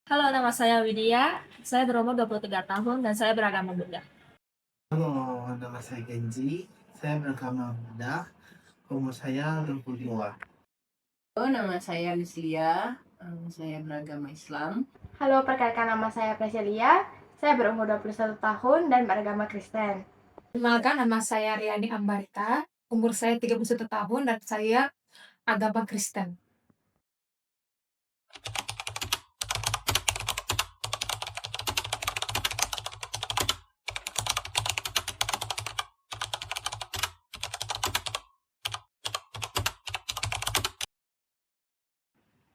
Halo, nama saya Widya. Saya berumur 23 tahun dan saya beragama Buddha. Halo, nama saya Genji. Saya beragama Buddha. Umur saya 22. Halo, nama saya Lucia. Saya beragama Islam. Halo, perkenalkan nama saya Preselia. Saya berumur 21 tahun dan beragama Kristen. Perkenalkan, nama saya Riani Ambarita, umur saya 31 tahun dan saya agama Kristen.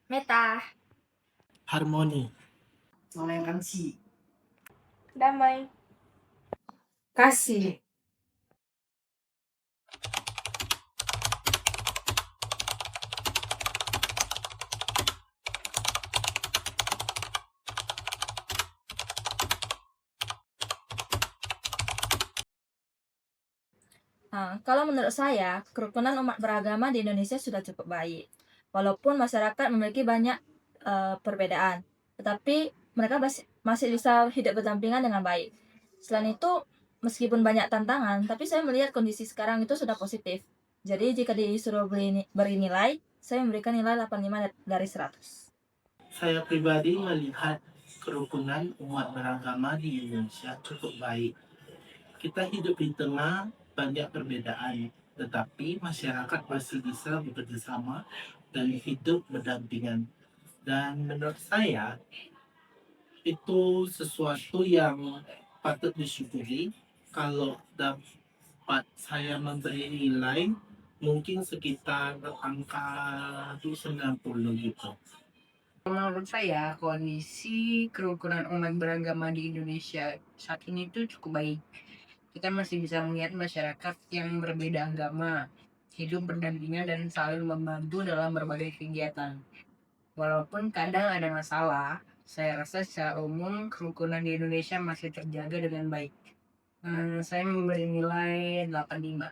Meta. Harmoni. Toleransi. Damai. Kasih. Nah, kalau menurut saya, kerukunan umat beragama di Indonesia sudah cukup baik. Walaupun masyarakat memiliki banyak perbedaan, tetapi mereka masih bisa hidup berdampingan dengan baik. Selain itu, meskipun banyak tantangan, tapi saya melihat kondisi sekarang itu sudah positif. Jadi jika disuruh beri nilai, saya memberikan nilai 85 dari 100. Saya pribadi melihat kerukunan umat beragama di Indonesia cukup baik. Kita hidup di tengah banyak perbedaan, tetapi masyarakat masih bisa bekerja sama dan hidup berdampingan. Dan menurut saya, itu sesuatu yang patut disyukuri. Kalau dapat saya memberi nilai, mungkin sekitar angka 90 gitu. Menurut saya, kondisi kerukunan umat beragama di Indonesia saat ini tuh cukup baik. Kita masih bisa melihat masyarakat yang berbeda agama, hidup berdampingan dan saling membantu dalam berbagai kegiatan. Walaupun kadang ada masalah, saya rasa secara umum kerukunan di Indonesia masih terjaga dengan baik. Saya memberi nilai 85.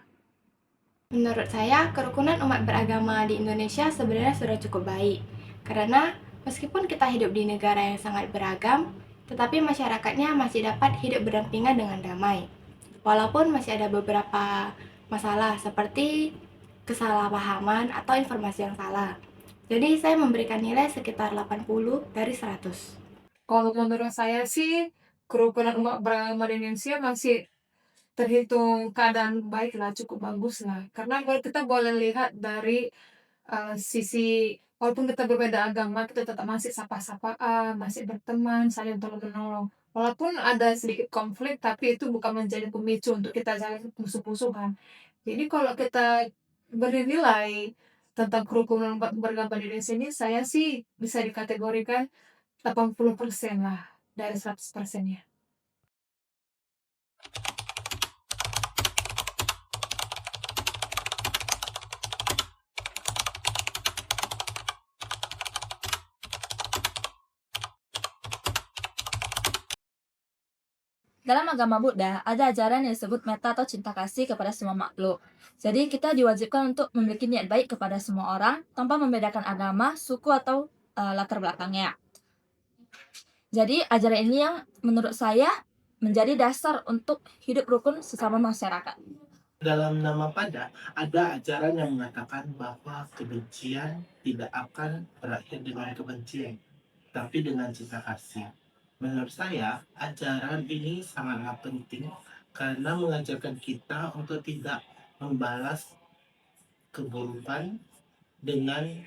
Menurut saya, kerukunan umat beragama di Indonesia sebenarnya sudah cukup baik. Karena meskipun kita hidup di negara yang sangat beragam, tetapi masyarakatnya masih dapat hidup berdampingan dengan damai. Walaupun masih ada beberapa masalah seperti kesalahpahaman atau informasi yang salah. Jadi saya memberikan nilai sekitar 80 dari 100. Kalau menurut saya sih, kerukunan umat beragama di Indonesia masih terhitung keadaan baik lah, cukup bagus lah. Karena kalau kita boleh lihat dari sisi walaupun kita berbeda agama, kita tetap masih sapa-sapaan, masih berteman, saling tolong-menolong. Walaupun ada sedikit konflik, tapi itu bukan menjadi pemicu untuk kita saling musuh-musuhan. Jadi kalau kita beri nilai tentang kerukunan umat beragama di Indonesia ini, saya sih bisa dikategorikan 80% lah dari 100%-nya. Dalam agama Buddha, ada ajaran yang disebut metta atau cinta kasih kepada semua makhluk. Jadi kita diwajibkan untuk memiliki niat baik kepada semua orang tanpa membedakan agama, suku, atau latar belakangnya. Jadi ajaran ini yang menurut saya menjadi dasar untuk hidup rukun sesama masyarakat. Dalam nama Pada, ada ajaran yang mengatakan bahwa kebencian tidak akan berakhir dengan kebencian, tapi dengan cinta kasih. Menurut saya, ajaran ini sangatlah penting karena mengajarkan kita untuk tidak membalas keburukan dengan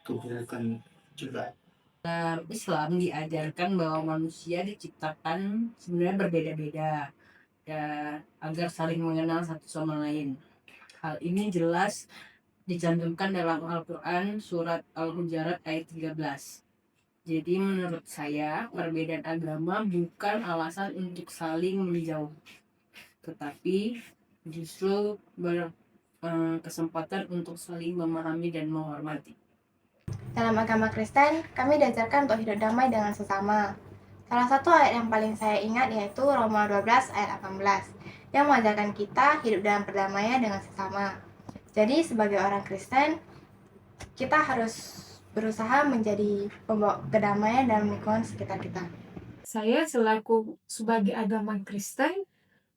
keburukan juga. Dalam Islam diajarkan bahwa manusia diciptakan sebenarnya berbeda-beda dan agar saling mengenal satu sama lain. Hal ini jelas dicantumkan dalam Al-Quran surat Al-Hujurat ayat 13. Jadi menurut saya perbedaan agama bukan alasan untuk saling menjauh, tetapi justru berkesempatan untuk saling memahami dan menghormati. Dalam agama Kristen, kami diajarkan untuk hidup damai dengan sesama. Salah satu ayat yang paling saya ingat yaitu Roma 12 ayat 18 yang mengajarkan kita hidup dalam perdamaian dengan sesama. Jadi sebagai orang Kristen, kita harus berusaha menjadi pembawa kedamaian dalam lingkungan sekitar kita. Saya selaku sebagai agama Kristen,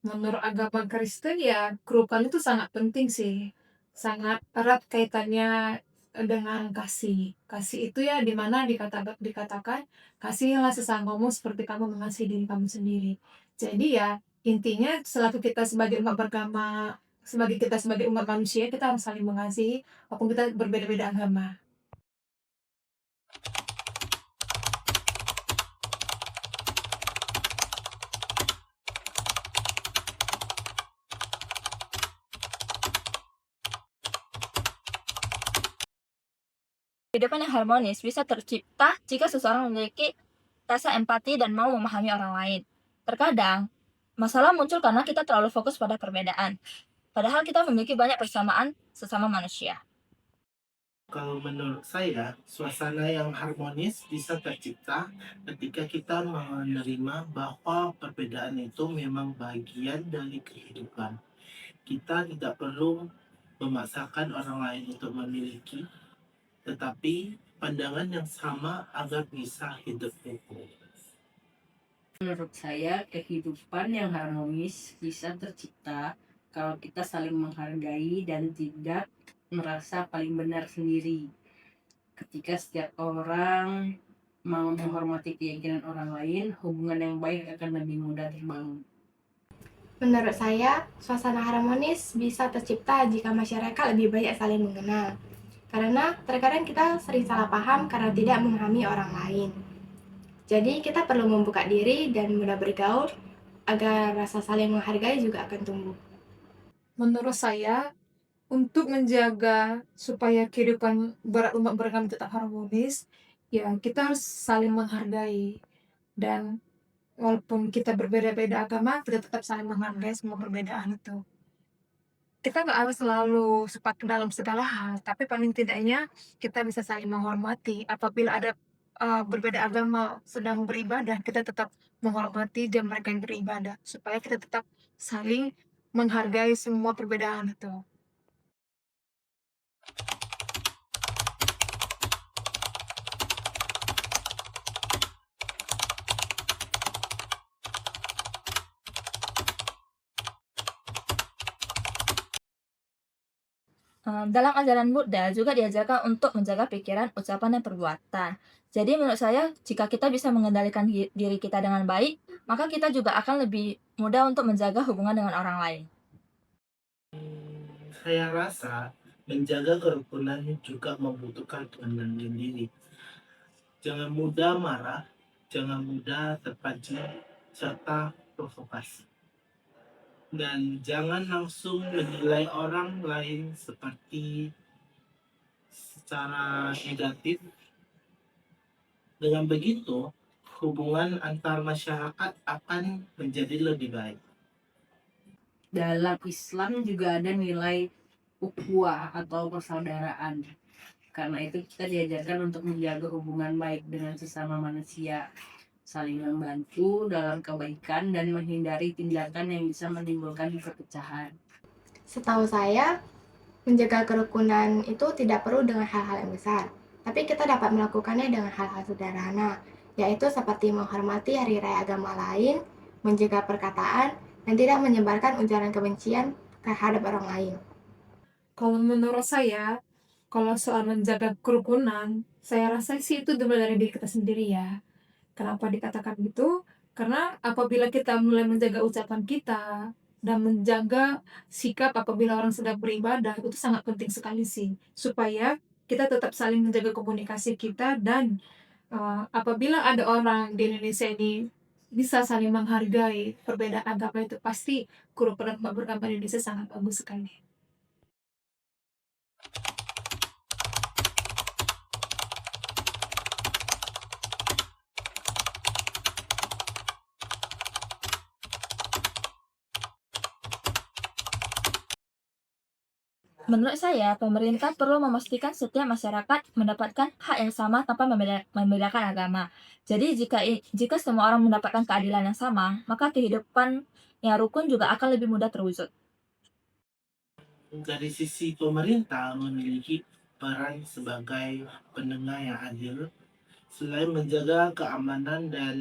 menurut agama Kristen ya kerukunan itu sangat penting sih. Sangat erat kaitannya dengan kasih. Kasih itu ya di mana dikatakan kasihilah sesamamu seperti kamu mengasihi diri kamu sendiri. Jadi ya intinya selaku kita sebagai umat beragama, kita sebagai umat manusia kita harus saling mengasihi walaupun kita berbeda-beda agama. Kehidupan yang harmonis bisa tercipta jika seseorang memiliki rasa empati dan mau memahami orang lain. Terkadang, masalah muncul karena kita terlalu fokus pada perbedaan, padahal kita memiliki banyak persamaan sesama manusia. Kalau menurut saya, suasana yang harmonis bisa tercipta ketika kita menerima bahwa perbedaan itu memang bagian dari kehidupan. Kita tidak perlu memaksakan orang lain untuk memiliki, tetapi pandangan yang sama agar bisa hidup rukun. Menurut saya, kehidupan yang harmonis bisa tercipta kalau kita saling menghargai dan tidak merasa paling benar sendiri. Ketika setiap orang mau menghormati keyakinan orang lain, hubungan yang baik akan lebih mudah terbangun. Menurut saya, suasana harmonis bisa tercipta jika masyarakat lebih banyak saling mengenal. Karena terkadang kita sering salah paham karena tidak memahami orang lain. Jadi kita perlu membuka diri dan mudah bergaul agar rasa saling menghargai juga akan tumbuh. Menurut saya, untuk menjaga supaya kehidupan berumat beragama tetap harmonis, ya kita harus saling menghargai. Dan walaupun kita berbeda-beda agama, kita tetap saling menghargai semua perbedaan itu. Kita nggak harus selalu sepakat dalam segala hal, tapi paling tidaknya kita bisa saling menghormati. Apabila ada berbeda agama sedang beribadah, kita tetap menghormati dan mereka yang beribadah, supaya kita tetap saling menghargai semua perbedaan itu. Dalam ajaran Buddha juga diajarkan untuk menjaga pikiran, ucapan, dan perbuatan. Jadi menurut saya, jika kita bisa mengendalikan diri kita dengan baik, maka kita juga akan lebih mudah untuk menjaga hubungan dengan orang lain. Saya rasa menjaga kerukunan juga membutuhkan pengendalian diri. Jangan mudah marah, jangan mudah terpancing, serta provokasi. Dan jangan langsung menilai orang lain secara negatif. Dengan begitu, hubungan antar masyarakat akan menjadi lebih baik. Dalam Islam juga ada nilai ukhuwah atau persaudaraan. Karena itu kita diajarkan untuk menjaga hubungan baik dengan sesama manusia, saling membantu dalam kebaikan dan menghindari tindakan yang bisa menimbulkan perpecahan. Setahu saya, menjaga kerukunan itu tidak perlu dengan hal-hal yang besar, tapi kita dapat melakukannya dengan hal-hal sederhana, yaitu seperti menghormati hari raya agama lain, menjaga perkataan, dan tidak menyebarkan ujaran kebencian terhadap orang lain. Kalau menurut saya, kalau soal menjaga kerukunan, saya rasa sih itu dimulai dari diri kita sendiri ya. Kenapa dikatakan gitu? Karena apabila kita mulai menjaga ucapan kita dan menjaga sikap apabila orang sedang beribadah, itu sangat penting sekali sih. Supaya kita tetap saling menjaga komunikasi kita dan apabila ada orang di Indonesia ini bisa saling menghargai perbedaan agama itu, pasti kerukunan umat beragama di Indonesia sangat bagus sekali. Menurut saya, pemerintah perlu memastikan setiap masyarakat mendapatkan hak yang sama tanpa membedakan agama. Jadi jika semua orang mendapatkan keadilan yang sama, maka kehidupan yang rukun juga akan lebih mudah terwujud. Dari sisi pemerintah memiliki berperan sebagai penengah yang adil. Selain menjaga keamanan dan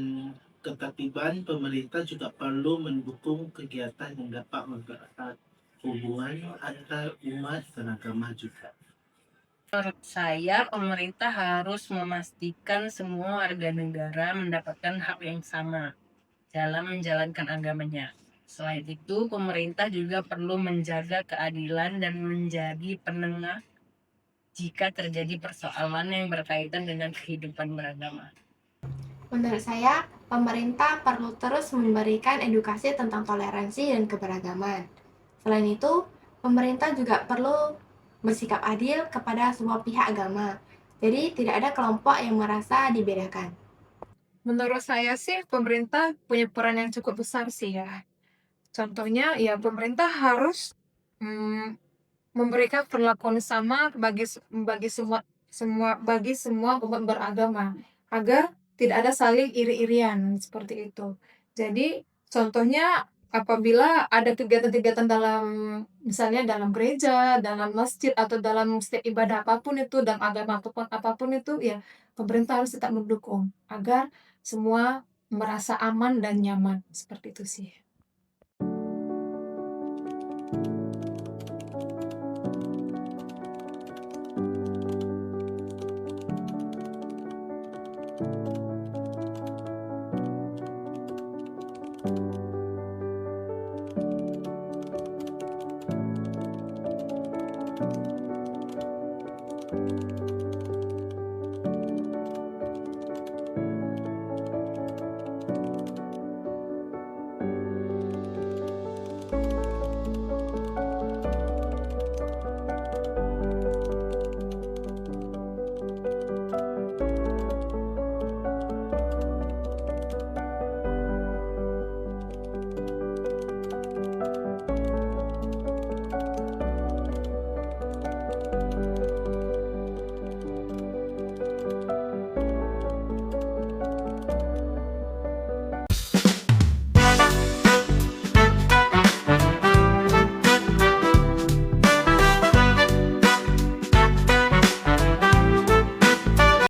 ketertiban, pemerintah juga perlu mendukung kegiatan yang dapat mempererat hubungan antar umat beragama juga. Menurut saya, pemerintah harus memastikan semua warga negara mendapatkan hak yang sama dalam menjalankan agamanya. Selain itu, pemerintah juga perlu menjaga keadilan dan menjadi penengah jika terjadi persoalan yang berkaitan dengan kehidupan beragama. Menurut saya, pemerintah perlu terus memberikan edukasi tentang toleransi dan keberagaman. Selain itu, pemerintah juga perlu bersikap adil kepada semua pihak agama. Jadi, tidak ada kelompok yang merasa dibedakan. Menurut saya sih pemerintah punya peran yang cukup besar sih ya. Contohnya ya pemerintah harus memberikan perlakuan sama bagi semua umat beragama agar tidak ada saling iri-irian seperti itu. Jadi contohnya apabila ada kegiatan-kegiatan dalam misalnya dalam gereja, dalam masjid atau dalam setiap ibadah apapun itu dalam agama apapun itu ya pemerintah harus tetap mendukung agar semua merasa aman dan nyaman seperti itu sih.